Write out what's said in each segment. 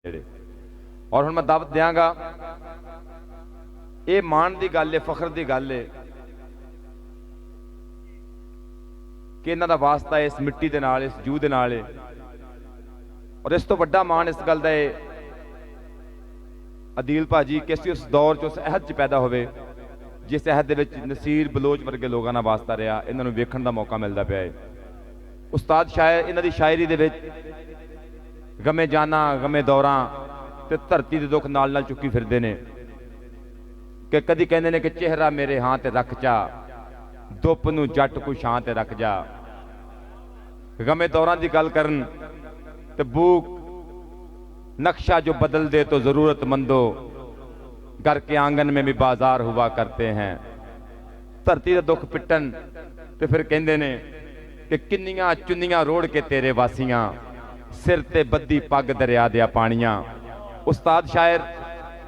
और हुण मैं दावत देंगा, ये माण की गल है, फखर की गल है कि इन्हां दा वास्ता इस मिट्टी दे नाल, इस जूह दे नाल है। और इस तो वड्डा माण इस गल दा है अदील भाजी किसी उस दौर च, उस अहद च पैदा होवे जिस अहद दे विच नसीर बलोच वर्गे लोगों का वास्ता रहा, इन्हां नूं वेखण दा मौका मिलता पाया है। उस्ताद शायर इन्हां दी शायरी दे विच गमे जाना गमे दौरां ते धरती दे दुख नाल नाल चुकी फिरदे ने कि कदी कहंदे ने कि चेहरा मेरे हां ते रख जा, दुप नूं जट को छां ते रख जा। गमे दौरां दी गल करन ते बूक नक्शा जो बदल दे तो जरूरतमंदो, घर के आंगन में भी बाजार हुआ करते हैं। धरती दे दुख पिटन ते फिर कहंदे ने कि किन्नियां चुन्नियां रोड़ के तेरे वासियां, सिर ते बद्दी पग दरिया दिया पानियां। उस्ताद शायर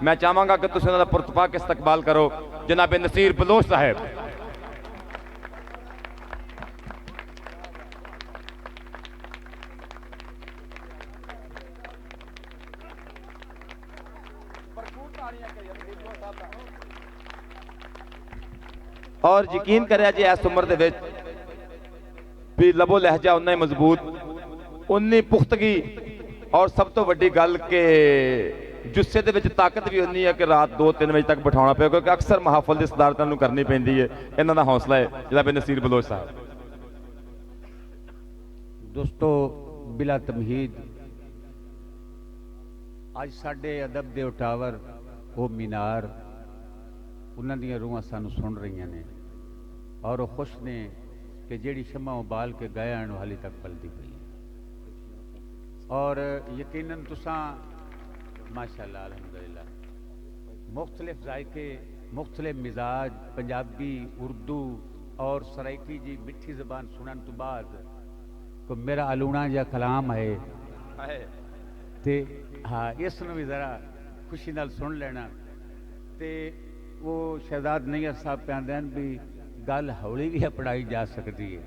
मैं चाहांगा कि तुसीं उन्हां दा पुरतपाक इस्तकबाल करो, जनाब नसीर बलोच साहब। और यकीन करें जी इस उम्र दे विच भी लबो लहजा उन्ना ही मजबूत, उन्नी पुख्तगी और सब तो वड्डी गल के जुस्से दे विच ताकत भी उन्नी है कि रात 2-3 बजे तक बिठाना पे, क्योंकि अक्सर महाफल की सदारत नूं करनी पैंदी है। इन्हां दा हौसला है जनाब नसीर बलोच साहब। दोस्तों बिला तमहीद अज साडे अदब दे उठावर वो मीनार उन्हां दियां रूहां सानू सुन रही ने और वो खुश ने कि जिहड़ी शमा उबाल के गया हाली तक बलदी पई है। और यकीनन तुसां माशाअल्लाह अल्हम्दुलिल्लाह मुख्तलिफ जायके, मुख्तलिफ मिजाज, पंजाबी, उर्दू और सराइकी जी मिठी जबान सुनन तो बाद को मेरा अलूना जा कलाम है ते हाँ इस भी जरा खुशी नाल सुन लेना। ते वो शहजाद नैयर साहब पे आंदे भी गल हौली भी पढ़ाई जा सकती है,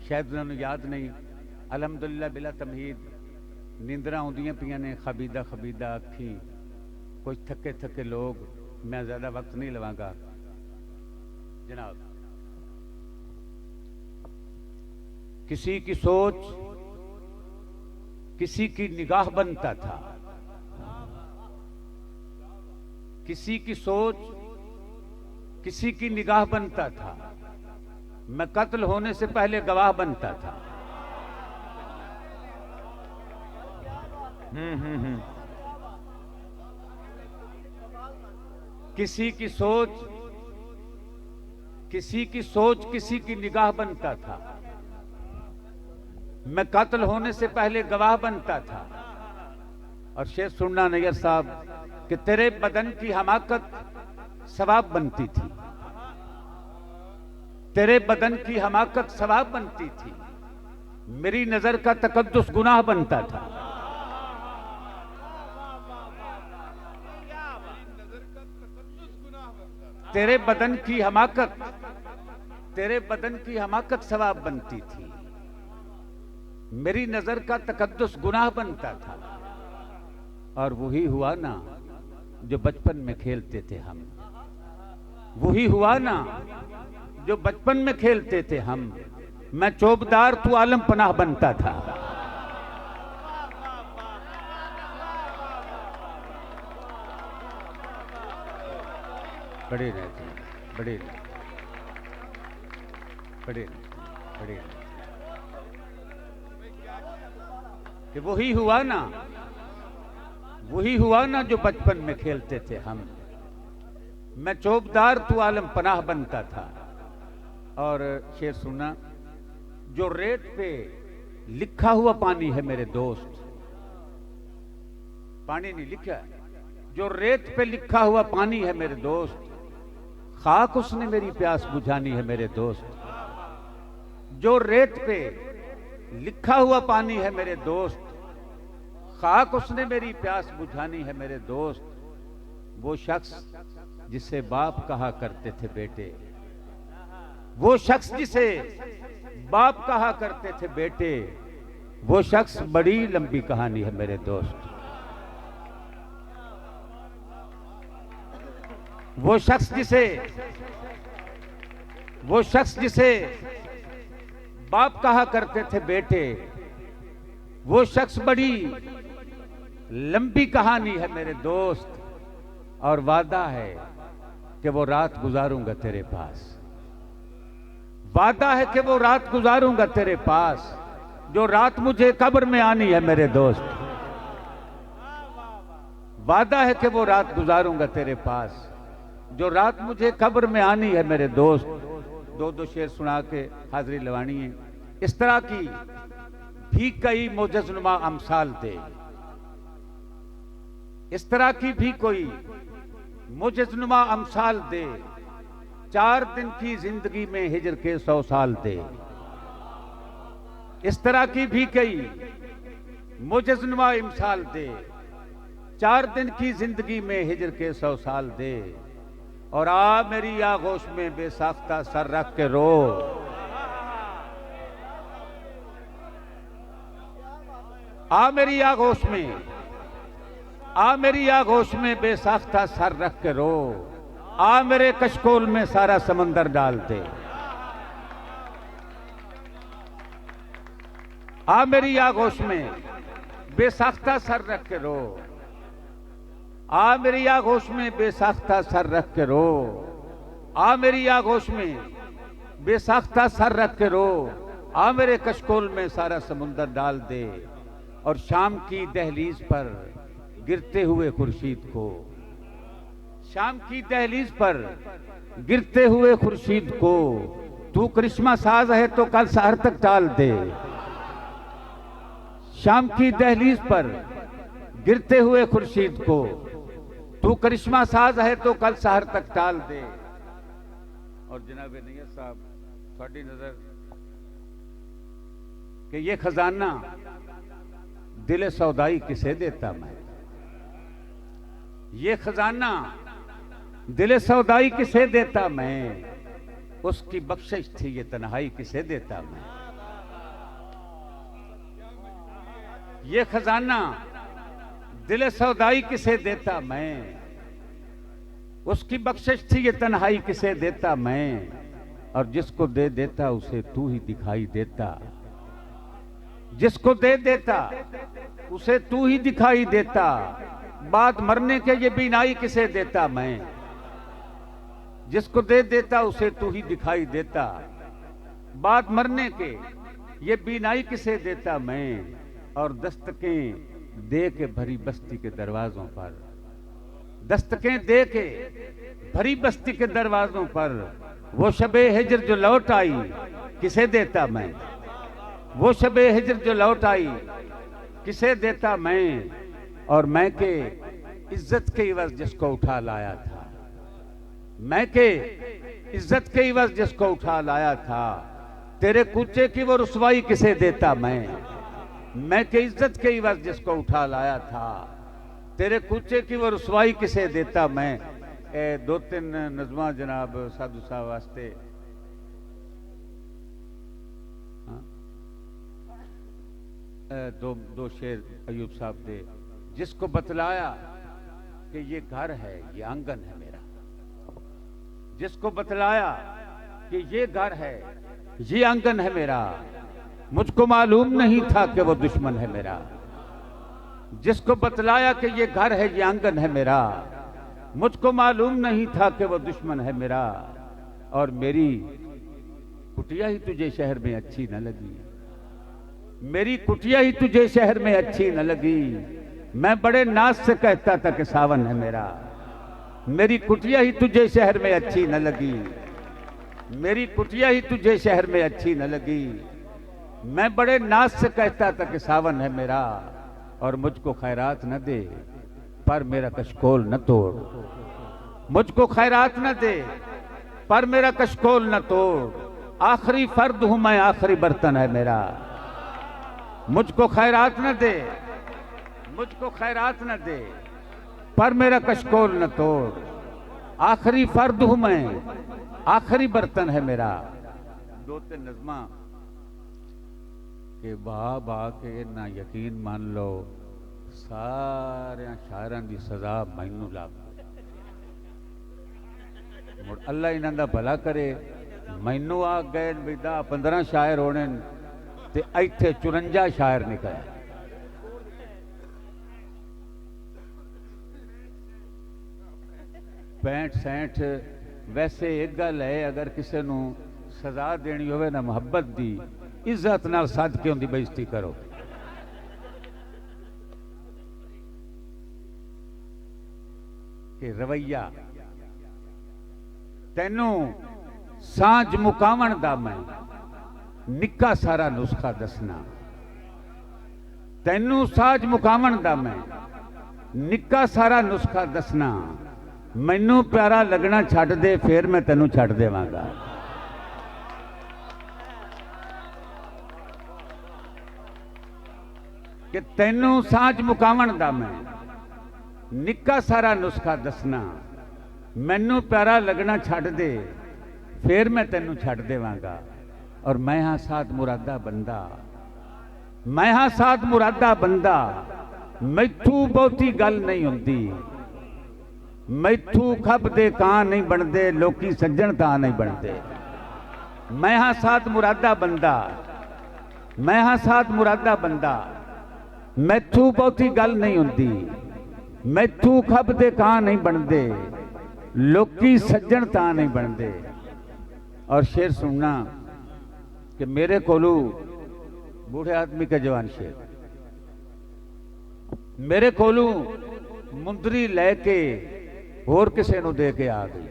शायद उन्होंने याद नहीं। अलहमदुलिल्लाह बिला तमहीद नींदरा आउंदियां पियां ने, खबीदा खबीदा अखी, कुछ थके थके लोग। मैं ज़्यादा वक्त नहीं लवांगा जनाब। किसी की सोच किसी की निगाह बनता था, किसी की सोच किसी की निगाह बनता था, मैं कत्ल होने से पहले गवाह बनता था। किसी की सोच किसी की निगाह बनता था, मैं कत्ल होने से पहले गवाह बनता था। और शेर सुनना नैयर साहब कि तेरे बदन की हमाकत सवाब बनती थी, तेरे बदन की हमाकत सवाब बनती थी, मेरी नजर का तकद्दुस गुनाह बनता था। तेरे बदन की हमाकत सवाब बनती थी, मेरी नजर का तकद्दुस गुनाह बनता था। और वही हुआ ना जो बचपन में खेलते थे हम, वही हुआ ना जो बचपन में खेलते थे हम। मैं चौबदार तू आलम पनाह बनता था। बड़े रहते बड़े बड़े बड़े कि वही हुआ ना जो बचपन में खेलते थे हम। मैं चौबदार तू आलम पनाह बनता था। और शेर सुना, जो रेत पे लिखा हुआ पानी है मेरे दोस्त, पानी नहीं लिखा, जो रेत पे लिखा हुआ पानी है मेरे दोस्त, खाक उसने मेरी प्यास बुझानी है मेरे दोस्त। जो रेत पे लिखा हुआ पानी है मेरे दोस्त, खाक उसने मेरी प्यास बुझानी है मेरे दोस्त। वो शख्स जिसे बाप कहा करते थे बेटे, वो शख्स जिसे बाप कहा करते थे बेटे, वो शख्स बड़ी लंबी कहानी है मेरे दोस्त। वो शख्स जिसे बाप कहा करते थे बेटे, वो शख्स बड़ी लंबी कहानी है मेरे दोस्त, और वादा है कि वो रात गुजारूंगा तेरे पास। वादा है कि वो रात गुजारूंगा तेरे पास, जो रात मुझे कब्र में आनी है मेरे दोस्त। वादा है कि वो रात गुजारूंगा तेरे पास, जो रात मुझे कब्र में आनी है मेरे दोस्त। दो दो शेर सुना के हाजिरी लवानी है। इस तरह की भी कई मोजज़नुमा अमसाल दे, इस तरह की भी कोई मोजज़नुमा अमसाल दे, 4 दिन की जिंदगी में हिजर के 100 साल दे। इस तरह की भी कई मोजज़नुमा अमसाल दे, 4 दिन की जिंदगी में हिजर के 100 साल दे। और आ मेरी आगोश में बेसाख्ता सर रख के रो, आ मेरी आगोश में, आ मेरी आगोश में बेसाख्ता सर रख के रो, आ मेरे कशकोल में सारा समंदर डाल दे। आ मेरी आगोश में बेसाख्ता सर रख के रो, आ मेरी आगोश में बेसाख्ता सर रख के रो, आ मेरी आगोश में बेसाख्ता सर रख के रो, आ मेरे कशकोल में सारा समुंदर डाल दे। और शाम की दहलीज पर गिरते हुए खुर्शीद को, शाम की दहलीज पर गिरते हुए खुर्शीद को, तू करिश्मा साज है तो कल सहर तक टाल दे। शाम की दहलीज पर गिरते हुए खुर्शीद को, तू करिश्मा साज है तो कल सहर तक टाल दे। और जनाब नैयत साहब, थोड़ी नजर कि ये खजाना दिल सौदाई किसे देता मैं, ये खजाना दिल सौदाई किसे देता मैं, उसकी बख्शिश थी ये तन्हाई किसे देता मैं। ये खजाना दिल सौदाई किसे देता मैं, उसकी बख्शिश थी ये तन्हाई किसे देता मैं। और जिसको दे देता उसे तू ही दिखाई देता, जिसको दे देता उसे तू ही दिखाई देता। बाद मरने के ये बीनाई किसे देता मैं, जिसको दे देता उसे तू ही दिखाई देता। बाद मरने के ये बीनाई किसे देता मैं। और दस्तकें दे के भरी बस्ती के दरवाजों पर, दस्तकें दे के भरी बस्ती के दरवाजों पर, वो शबे हिजर जो लौट आई किसे देता मैं, वो शबे हिजर जो लौट आई किसे देता मैं। और मैं के इज्जत के इवज जिसको उठा लाया था, मैं के इज्जत के इवज जिसको उठा लाया था, तेरे कूचे की वो रुसवाई किसे देता मैं के इज्जत के इवज जिसको उठा लाया था, तेरे कूचे की वो रुसवाई किसे देता मैं। 2-3 नज़मा जनाब साधु साहब वास्ते। दो शेर अयूब साहब दे। जिसको बतलाया कि ये घर है, ये आंगन है मेरा, जिसको बतलाया कि ये घर है, ये आंगन है मेरा, मुझको मालूम नहीं था कि वो दुश्मन है मेरा। जिसको बतलाया कि ये घर है, ये आंगन है मेरा, मुझको मालूम नहीं था कि वो दुश्मन है मेरा। और मेरी कुटिया ही तुझे शहर में अच्छी न लगी, मेरी कुटिया ही तुझे शहर में अच्छी न लगी। मैं बड़े नाज से कहता था कि सावन है मेरा, मेरी कुटिया ही तुझे शहर में अच्छी न लगी, मेरी कुटिया ही तुझे शहर में अच्छी न लगी। मैं बड़े नाज से कहता था कि सावन है मेरा। और मुझको खैरात न दे पर मेरा कशकोल न तोड़, मुझको खैरात न दे पर मेरा कशकोल न तोड़। आखिरी फर्द हूं मैं, आखिरी बर्तन है मेरा, मुझको खैरात न दे, मुझको खैरात न दे पर मेरा कशकोल न तोड़। आखिरी फर्द हूं मैं, आखिरी बर्तन है मेरा। 2-3 नज़मा के बाब आके ना यकीन मान लो, सारे शायरां दी सजा मैनू लग। मुड़ अल्लाह इन्हां दा भला करे। मैनू आ गए भी 10-15 शायर होने ते इत्थे 54 शायर निकले। पैंठ 67 वैसे एक गल है, अगर किसी नू सजा देनी होवे ना मुहब्बत दी, इज्जत नाल सद के उनकी बेइज्जती करो। कि रवैया तैनू सांझ मुकावण दा मैं निक्का सारा नुस्खा दसना। तैनू सांझ मुकावण दा मैं निक्का सारा नुस्खा दसना। मैनू प्यारा लगना छड्ड दे, फिर मैं तैनू छड्ड देवांगा। कि तैनू सांझ मुकावण दा मैं निक्का सारा नुस्खा दसना। मैनू प्यारा लगना छड्ड दे, फिर मैं तैनू छड्ड देवांगा। और मैं हाँ साथ मुरादा बंदा, मैं हाँ साथ मुरादा बंदा। मैथू बहुती गल नहीं हुंदी, मैथू खप दे कां नहीं बनते, लोकी सज्जन तां नहीं बनते। मैं हाँ साथ मुरादा बंदा, मैं हाँ साथ मुरादा बंदा। मैथू बहुती गल नहीं हुंदी, मैथू खप दे कां नहीं बनते, लोकी सज्जन तां नहीं बनते। और शेर सुनना कि मेरे कोलू बूढ़े आदमी का जवान शेर, मेरे कोलू मुंदरी लैके होर किसे नू दे के आ गई।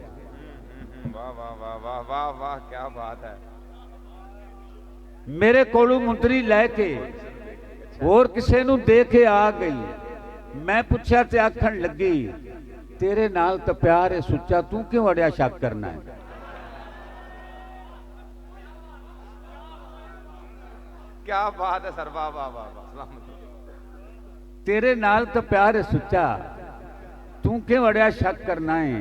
वाह वाह वाह वाह वाह वाह, क्या बात है। मेरे कोलू मुंदरी लैके होर किसे नू दे के आ गई। मैं पूछा ते आखण लगी, तेरे नाल तो प्यार है सुच्चा, तू क्यों अड़िया शक करना है। क्या बात है सर, वाह वाह वाह वाह। तेरे नाल तो प्यार है सुच्चा, तू क्यों अड़िया शक करना है।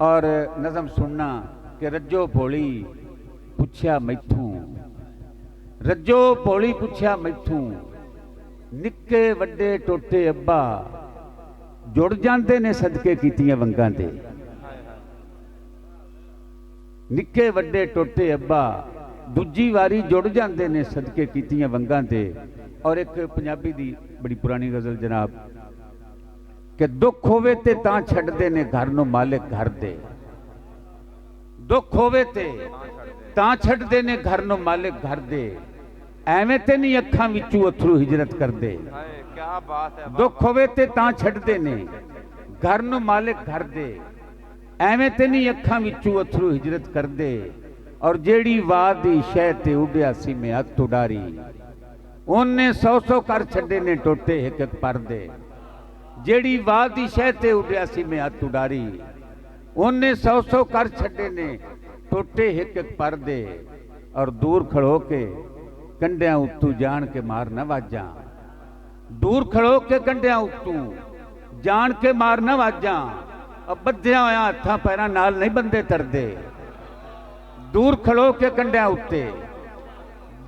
और नज़म सुनना कि रज्जो भोली पुछया मैथू, रज्जो भोली पुछया मैथू, निक्के वड्डे टोटे अब्बा जुड़ जाते ने सदके कीतियां वंगां ते। निक्के वड्डे टोटे अब्बा दूजी वारी जुड़ जाते ने सदके कीतियां वंगां ते। और एक पंजाबी दी बड़ी पुरानी गज़ल जनाब, कि दुख होवे ते तां छड्डदे ने घर नूं मालिक घर दे। दुख होवे ते तां छड्डदे ने घर नूं मालिक घर दे, एवें ते नहीं अखां विचों अथरू हिजरत करदे। क्या बात है। दुख होवे ते तां छड्डदे ने घर नूं मालिक घर दे, एवें ते नहीं अखां विचों अथरू हिजरत करदे। और जेड़ी वाह दी शह ते उड्या सी मैं हथ उडारी, उन्हें 100 कर छड्डे ने टोटे एक एक परदे। जेड़ी वाह दी शह ते उड्या सी मैं हथ उडारी, उन्हें 100 कर छड्डे ने टोटे एक एक परदे। और दूर खड़ो के कंडियां उत्तू जान के मार न वाजा, दूर खड़ो के कंडियां उत्तू जान के मार न वाजा। अब बद्धिया होया हत्थां पैरां नाल नहीं बंदे तरदे। दूर खड़ो के कंडियां उत्ते,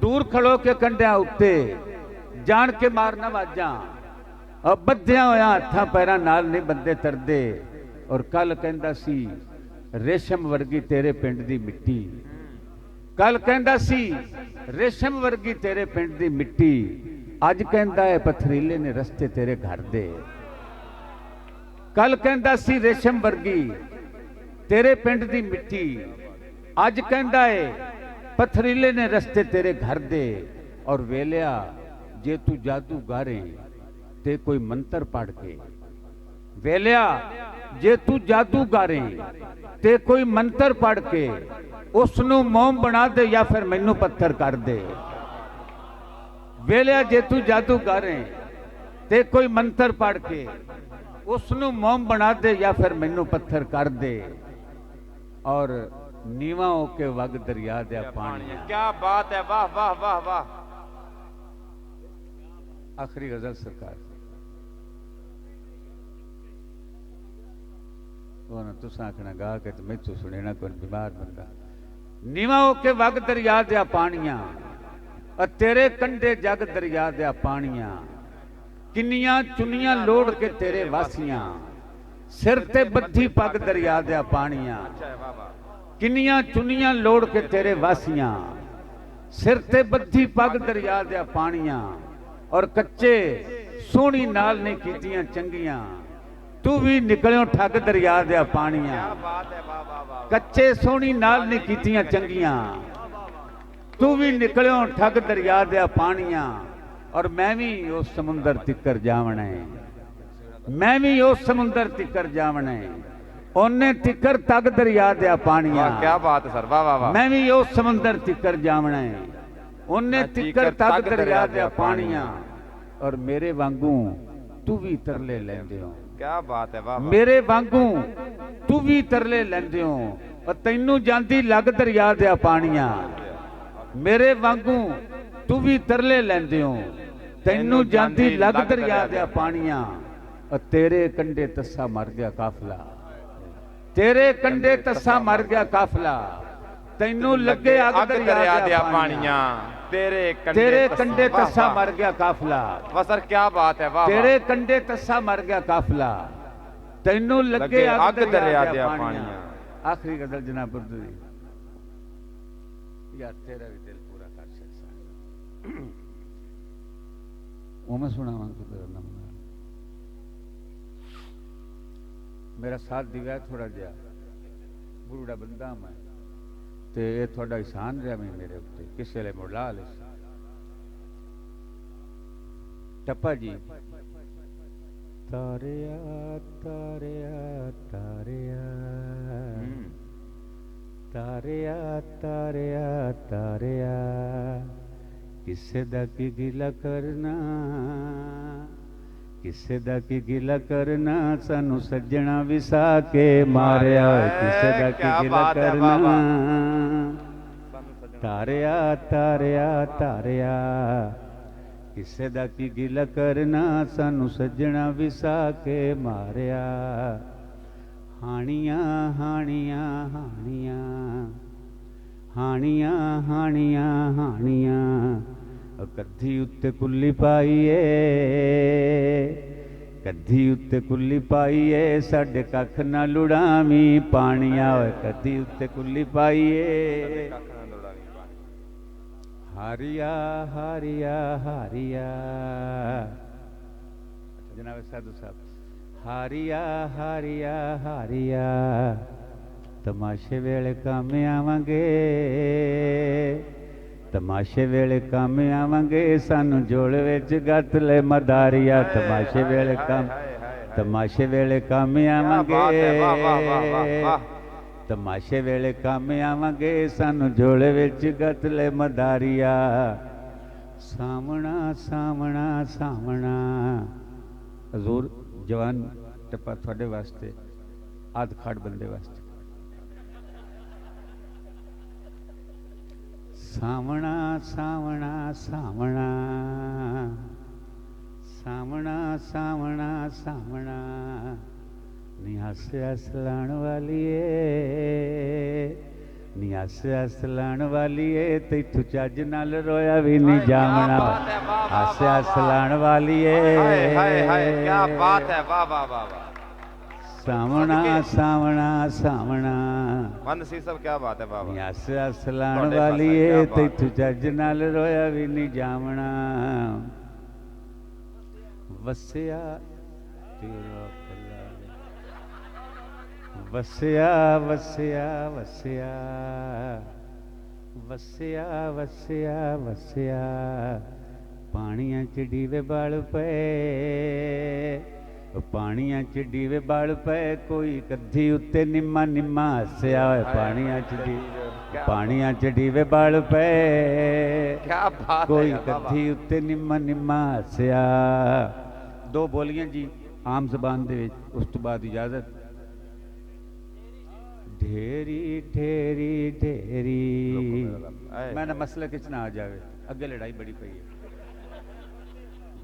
दूर खड़ो के कंडियां उत्ते जान के मार न वाजा। अब बद्धिया होया हत्थां पैरां नाल नहीं बंदे तरदे। और कल कहंदा सी रेशम वर्गी तेरे पिंड दी मिट्टी, कल कहंदा सी रेशम वर्गी तेरे पिंड दी मिट्टी, अज कहंदा है पथरीले ने रस्ते तेरे घर दे। कल कहंदा सी रेशम वर्गी तेरे पिंड दी मिट्टी, अज कहंदा है पथरीले ने रस्ते तेरे घर दे। और वेलिया जे तू जादू गारे ते कोई मंत्र पढ़ के, वेलिया जे तू जादू गारे ते कोई मंत्र पढ़ के उसनू मोम बना दे या फिर मैनू पत्थर कर दे। वेलिया जे तू जादू गारे ते कोई मंत्र पढ़ के उसनू मोम बना दे या फिर मैनू पत्थर कर दे। और नीवा होके वग दरिया दे पानी। क्या बात है, वाह वाह वाह वाह। आखिरी गजल सरकार तुसा आखना गा के तो मैथू सुने ना कोई बीमार बंदा। नीवा होके वग दरिया दे पानियां, तेरे कंडे जग दरिया दे पानियां, किन्नियां चुनियां लोड़ के तेरे वासियां, सिर ते बद्धी पग दरिया दे पानियां, ਅੱਛਾ ਹੈ, ਵਾਹ ਵਾਹ। किन्नियां चुनियां लोड़ के तेरे वासियां, सिर ते बद्धी पग दरिया दे पानियां, और कच्चे सोहनी नाल नहीं कीतियां चंगियां, तू भी निकलियो ठग दरिया दे पानियां। क्या बात है, वाह वाह वाह। कच्चे सोहनी नाल नहीं कीतियां चंगियां, तू भी निकलियो ठग दरिया दे पानियां। और मैं भी उस समुंदर तिकर जावना है, मैं भी उस समुंदर तिकर जावना है, ओने तिकर तग दरिया दे पानियां। वाह, क्या बात है सर, वाह वाह वाह। मैं भी उस समुंदर तिकर जावना है, ओने तिकर तग दरिया दे पानियां। और मेरे वांगू तू भी तरले लैंदे हो, क्या बात है, वाह वाह। मेरे वांगू तू भी तरले लैंदे हो, और तैनू जांदी लग दरिया दे पानियां। मेरे वांगू तू भी तरले लैंदे हो, तैनू जांदी लग दरिया दे पानियां। और तेरे कंडे तस्सा मर गया काफला, तेरे कंडे तस्सा मर गया काफला, तैनू लगे अग दरिया दे पानियां। तेरे कंडे तस्सा मर गया काफला, वाह सर, क्या बात है, वाह। तेरे कंडे तस्सा मर गया काफला, तैनू लगे अग दरिया दे पानियां। आखिरी गजल जनाब उर्दू दी, यार तेरा भी दिल पूरा कर सकता वो मैं सुनावां तो तेरा नाम मेरा साथ दिव्या थोड़ा जिहा बूढ़ा बंदा मैं ते ये थोड़ा एहसान रहा मैं मेरे उत्ते किस वेले मुड़ा ले टप्पा जी। तारिया तारिया तारिया तारिया तारिया तारिया, किसे दा की गिला करना, किसे दा की गिला करना, सानू सज्जना विसा के मारिया। किसे दा की गिला करना, तारिया तारिया तारिया, किसे दा की गिला करना, सानू सज्जना विसा के मारिया। हानियां हानियां हानियां हानियां हानियां हानियां, कद्धी उत्ते कुल्ली पाईए, कद्धी उत्ते कुल्ली पाईए, साडे कख ना लुड़ावी पानिया। कद्धी उत्ते कुल्ली पाईए, हारिया हारिया हारिया। जनाब साधु साहब, हारिया हारिया हारिया, तमाशे वेले काम आवांगे, तमाशे वेले काम आवांगे, सानू जोड़ विच गत ले मदारिया। तमाशे वेले काम, तमाशे वेले काम आवांगे, तमाशे वेले काम आवांगे, सानू जोड़ विच गत ले मदारिया। सामना सामना सामना। हजूर जवान टप्पा थोड़े वास्ते, आध खाड़ बंदे वास्ते। सामना सामना सामना सामना सामना सामना, निहासे असलाण वालीए, निहासे असलाण वालीए, तैथू चज नाल रोया भी नहीं जावना। हासे असलाण वालीए, क्या बात है, वाह वाह वाह वाह। सामना सामना सामना, मन सी सब, क्या बात है, वाह वाह। निहासे असलाण वालीए, तैथू चज नाल रोया भी नहीं जावना। वसिया तेरा वसिया वसिया वसिया वसिया वसिया वसिया, पानियां च डीवे बल पे, पानियां च डीवे बल पे, कोई कद्धी उत्ते निम्मा निम्मा हसिया। पानियां च पानियां च डीवे बल पे, क्या बात, कोई कद्धी उत्ते निम्मा निम्मा हसिया। दो बोलियां जी आम जबान दे विच, उस तो बाद इजाजत। ढेरी ढेरी ढेरी, मैं ना मसले किच ना आ जाए, अगे लड़ाई बड़ी पई है।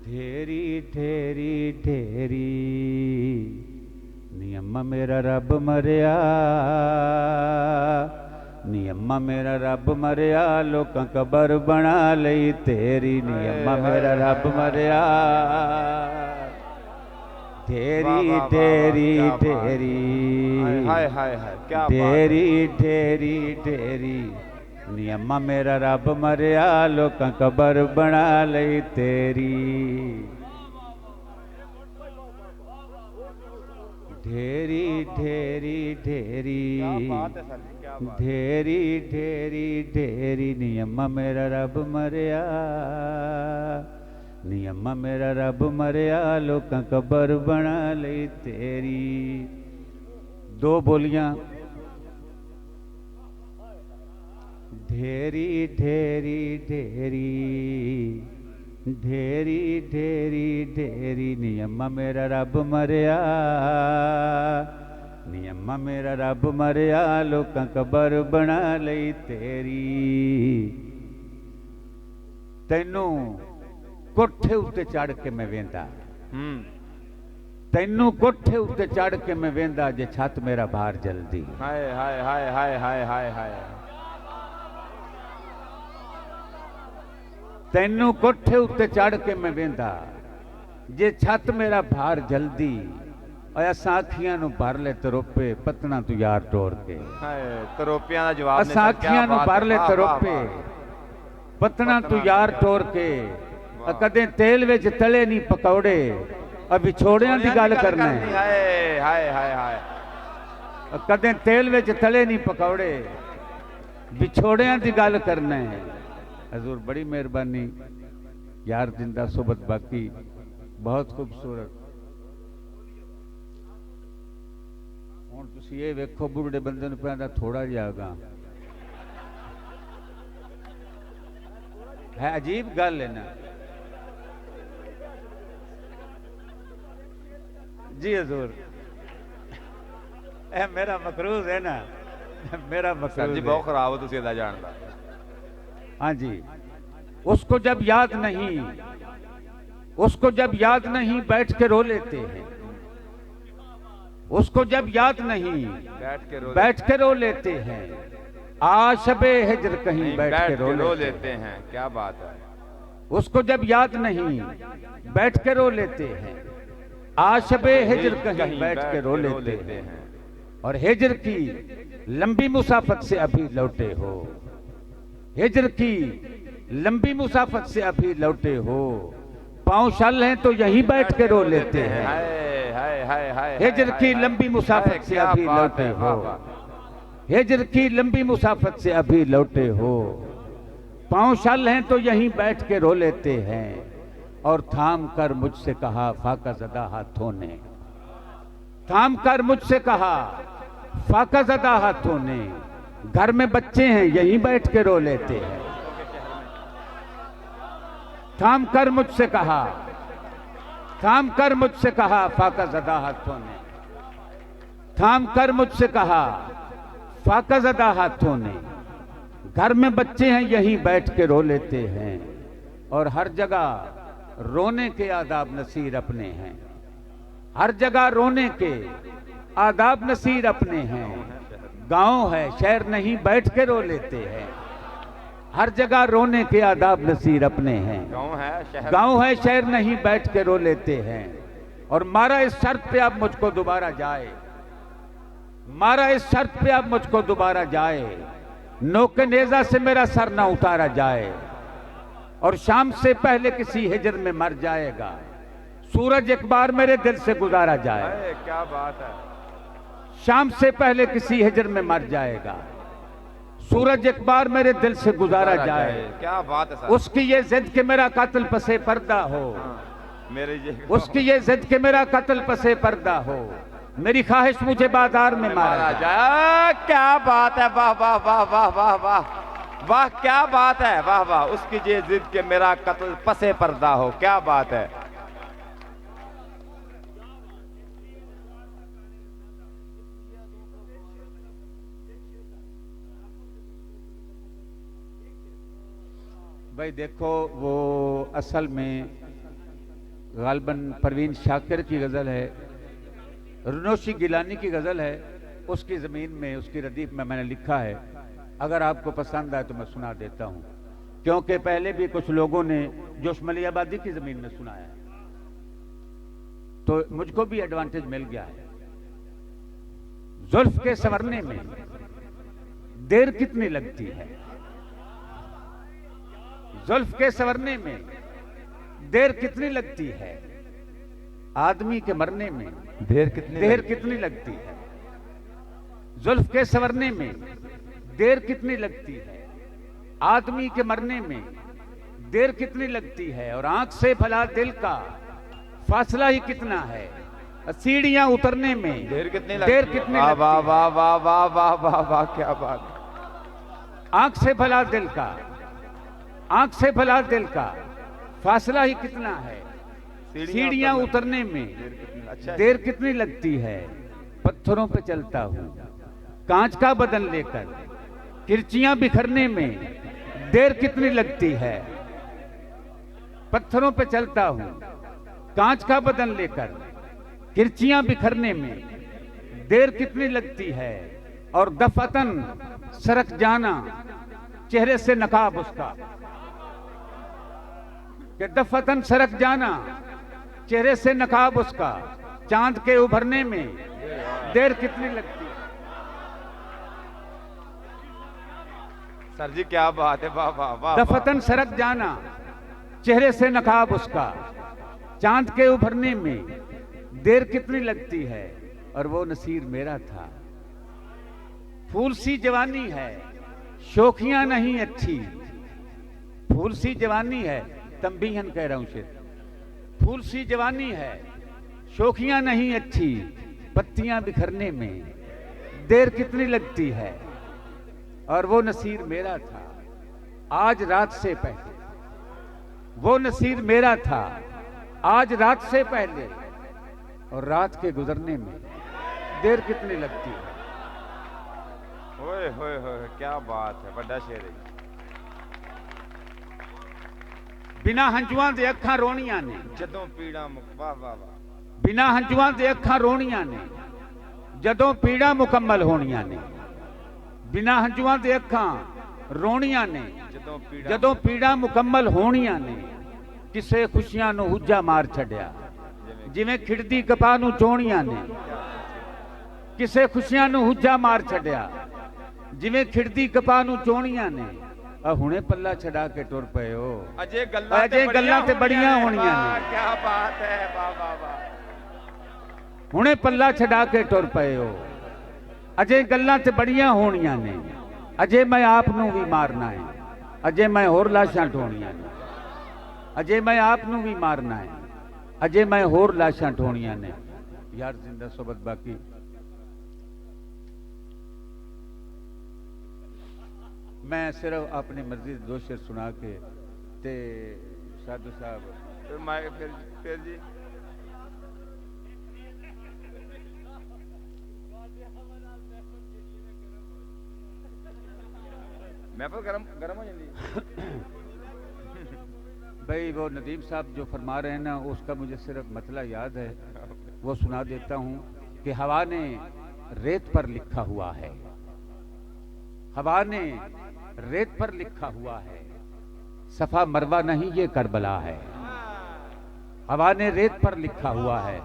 ढेरी ढेरी ढेरी, नी अम्मा मेरा रब मरिया, नी अम्मा मेरा रब मरिया, लोकां कबर बना लई तेरी। नी अम्मा मेरा रब मरिया, ढेरी वाह, ढेरी क्या बात। ढेरी हाय हाय हाय क्या बात है। ढेरी ढेरी ढेरी नियमा मेरा रब मरिया लोकां कबर बना लई तेरी ढेरी ढेरी ढेरी क्या बात है सर जी, क्या बात है। ढेरी ढेरी ढेरी नियमा मेरा रब मरिया नियमा मेरा रब मरिया लोकां कबर बना लई तेरी। दो बोलियां ढेरी ढेरी ढेरी ढेरी ढेरी ढेरी नियमा मेरा रब मरिया नियमा मेरा रब मरिया लोकां कबर बना लई तेरी। तैनू कोठे उत्ते चढ़ के मैं वेंदा तैनू कोठे उत्ते चढ़ के मैं वेंदा जे छत मेरा बाहर जल्दी हाय हाय हाय हाय हाय हाय हाय। तैनू कोठे उत्ते चढ़ के मैं वेंदा जे छत मेरा बाहर जल्दी और असां अखियां नू भर ले तरोपे पतना तू यार टोर के हाय तरोपियां दा जवाब ने असां सर, क्या अखियां नू बात भर है। ले वाह, वाह, तरोपे वाह। पतना तू यार टोर के कदे तेल विच तले नहीं पकौड़े और विछोड़ियां दी गल करना है हाय हाय हाय हाय। कदे तेल विच तले नहीं पकौड़े विछोड़ियां दी गल करना है। हजूर बड़ी मेहरबानी यार जिंदा सोबत बाकी बहुत खूबसूरत। हुण तुसीं ये वेखो बुढ़े बंदे नूं पैंदा थोड़ा जिहा अगां है अजीब गल है ना जी हजूर ए मेरा मकरूज है ना मेरा सर मकरूज जी है। बहुत खराब हो तुसी इदा जानदा। हाँ जी उसको जब याद नहीं उसको जब याद नहीं बैठ के रो लेते हैं उसको जब याद नहीं बैठ के रो लेते हैं आशबे हिजर कहीं बैठ के रो लेते हैं। क्या बात है। उसको जब याद नहीं बैठ के रो लेते हैं आशबे हिजर कहीं बैठ के रो लेते हैं और हिजर की लंबी मुसाफत से अभी लौटे हो हिजर की लंबी मुसाफत से अभी लौटे हो पांव शल हैं तो यहीं बैठ के रो लेते हैं हाय हाय हाय हाय। हिजर की लंबी मुसाफत से अभी लौटे हो हिजर की लंबी मुसाफत से अभी लौटे हो पांव शल हैं तो यहीं बैठ के रो लेते हैं और थाम कर मुझसे कहा फाका ज़दा हाथों ने थाम कर मुझसे कहा फाका ज़दा हाथों ने घर में बच्चे हैं यहीं बैठ के रो लेते हैं थाम कर मुझसे कहा फाका ज़दा हाथों ने थाम कर मुझसे कहा फाका ज़दा हाथों ने घर में बच्चे हैं यहीं बैठ के रो लेते हैं और हर जगह रोने के आदाब नसीर अपने हैं हर जगह रोने के आदाब नसीर अपने हैं गांव है शहर नहीं बैठ के रो लेते हैं हर जगह रोने के आदाब नसीर अपने हैं गांव है शहर नहीं बैठ के रो लेते हैं और मारा इस शर्त पे अब मुझको दोबारा जाए मारा इस शर्त पे अब मुझको दोबारा जाए नोके नेजा से मेरा सर ना उतारा जाए और शाम से पहले किसी हिजर में मर जाएगा सूरज एक बार मेरे दिल से गुजारा जाए क्या बात है शाम से पहले किसी हिजर में मर जाएगा सूरज एक बार मेरे दिल से गुजारा जाए क्या बात है सर। उसकी ये जिद के मेरा कातिल पसे पर्दा हो मेरे उसकी ये जिद के मेरा कातिल पसे पर्दा हो मेरी ख्वाहिश मुझे बाजार में मारा जाए। क्या बात है वाह वाह वाह वाह वाह वाह वाह क्या बात है वाह वाह उसकी ये जिद के मेरा कत्ल पसे पर्दा हो क्या बात है। भाई देखो वो असल में गालबन परवीन शाकिर की गज़ल है रुनोशी गिलानी की गज़ल है उसकी ज़मीन में उसकी रदीफ में मैंने लिखा है अगर आपको पसंद आए तो मैं सुना देता हूँ क्योंकि पहले भी कुछ लोगों ने जोशमली आबादी की ज़मीन में सुनाया है तो मुझको भी एडवांटेज मिल गया है। जुल्फ के संवरने में देर कितनी लगती है, जुल्फ के संवरने में देर कितनी लगती है, आदमी के मरने में देर कितनी लगती है, जुल्फ के संवरने में देर कितनी लगती है, आदमी के मरने में देर कितनी लगती है, और आंख से भला दिल का फासला ही कितना है, सीढ़ियां उतरने में देर कितनी वाह वाह वाह वाह वाह वाह वाह वाह, क्या बात। आंख से भला दिल का, आंख से भला दिल का फासला ही कितना है, सीढ़ियां उतरने में देर कितनी लगती है, पत्थरों पे चलता हूं कांच का बदन लेकर, किरचियां बिखरने में देर कितनी लगती है, पत्थरों पे चलता हूं कांच का बदन लेकर, किरचियां बिखरने में देर कितनी लगती है, और दफतन सरक जाना चेहरे से नकाब उसका, कि दफतन सरक जाना चेहरे से नकाब उसका, चांद के उभरने में देर कितनी लगती है। सर जी क्या बात है, वाह वाह वाह। दफतन सरक जाना चेहरे से नकाब उसका, चांद के उभरने में देर कितनी लगती है, और वो नसीर मेरा था। फूल सी जवानी है शोखियां नहीं अच्छी, फूल सी जवानी है, तंबीहन कह रहा हूं शेर, फूल सी जवानी है शोखियां नहीं अच्छी, पत्तियां बिखरने में देर कितनी लगती है, और वो नसीर मेरा था आज रात से पहले, वो नसीर मेरा था आज रात से पहले, और रात के गुजरने में देर कितनी लगती है। होए होए होए, क्या बात है, बड़ा शेर है। बिना हंजुआं दे अखां रोणियां ने, जदों पीड़ा वाह वाह वाह, बिना हंजुआं दे अखां रोणियां ने, जदों पीड़ा मुकम्मल होणियां ने, बिना हंजुआं दे अखां रोणियां ने, जदों पीड़ा मुकम्मल होणियां ने, किसे खुशियां नूं हुज्जा मार छड्या, जिवें खिड़दी कपा नूं चोणियां ने, किसे खुशियां नूं हुज्जा मार छड्या, जिवें खिड़दी कपा नूं चोणियां ने, हुणे पल्ला छड़ा के टुर पए हो, अजे गल्लां ते बड़ियां होणियां ने, क्या बात है, वाह वाह वाह। हुणे पल्ला छड़ा के टुर पए हो, अजे गल्लां ते बड़ियां होणियां ने, अजे मैं आप नूं भी मारना है, अजे मैं होर लाशां ढोणियां ने, अजे मैं आप नूं भी मारना है, अजे मैं होर लाशां ढोणियां ने। यार जिंदा सोबत बाकी मैं सिर्फ अपनी मर्जी दो शेर सुना के ते साधु साहब फिर जी महफिल गरम गरम हो जाती है। भाई वो नदीम साहब जो फरमा रहे हैं ना, उसका मुझे सिर्फ मतला याद है, वो सुना देता हूं कि हवा ने रेत पर लिखा हुआ है, हवा ने रेत पर लिखा हुआ है, सफा मरवा नहीं ये करबला है, हवा ने रेत पर लिखा हुआ है।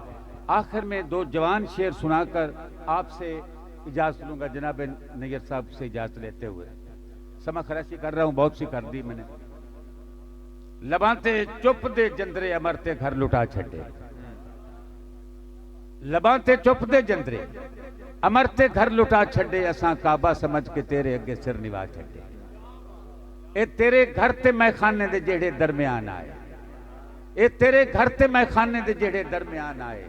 आखिर में दो जवान शेर सुनाकर आपसे इजाजत लूंगा, जनाब नैयर साहब से इजाजत लेते हुए। समा खराशी कर रहा हूं, बहुत सी कर दी मैंने। लबाते चुप दे जंदरे अमरते घर लुटा छड़े, लबाते चुप दे जंदरे अमरते घर लुटा छड़े, असा काबा समझ के तेरे अगे सिर निवा छड़े। ए तेरे घर ते मैखाने दे जेड़े दरम्यान आए, ए तेरे घर ते मैखाने दे जेड़े दरम्यान आए,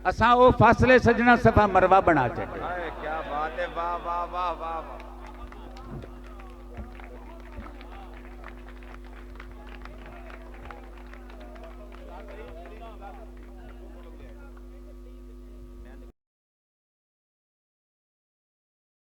असा वो फासले सजना सफा मरवा बना छड़े। क्या बात है, वाह वाह वाह वाह वाह।